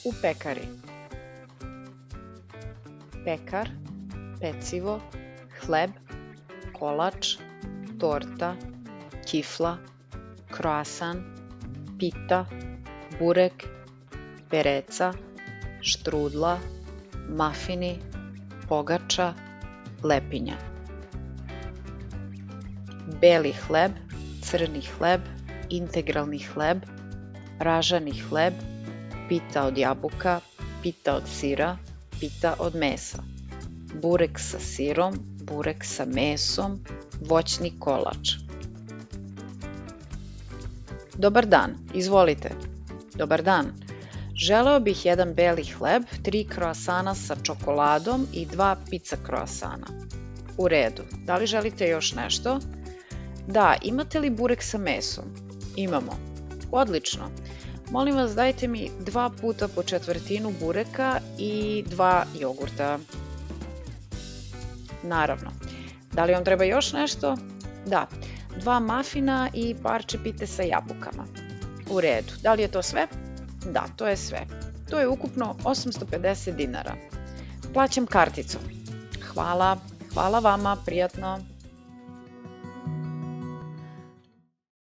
u pekari? Pekar, pecivo, hleb, kolač, torta, kifla, kroasan, pita, burek, pereca, štrudla, mafini, pogača, lepinja. Beli hleb, crni hleb, integralni hleb, ražani hleb, pita od jabuka, pita od sira, pita od mesa, burek sa sirom, burek sa mesom, voćni kolač. Dobar dan, izvolite. Dobar dan. Želeo bih jedan beli hleb, 3 kroasana sa čokoladom i 2 pizza kroasana. U redu. Da li želite još nešto? Da, imate li burek sa mesom? Imamo. Odlično. Molim vas, dajte mi 2 puta po četvrtinu bureka i 2 jogurta. Naravno. Da li vam treba još nešto? Da. 2 mafina i parče pite sa jabukama. U redu. Da li je to sve? Da, to je sve. To je ukupno 850 dinara. Plaćam karticom. Hvala. Hvala vama, prijatno.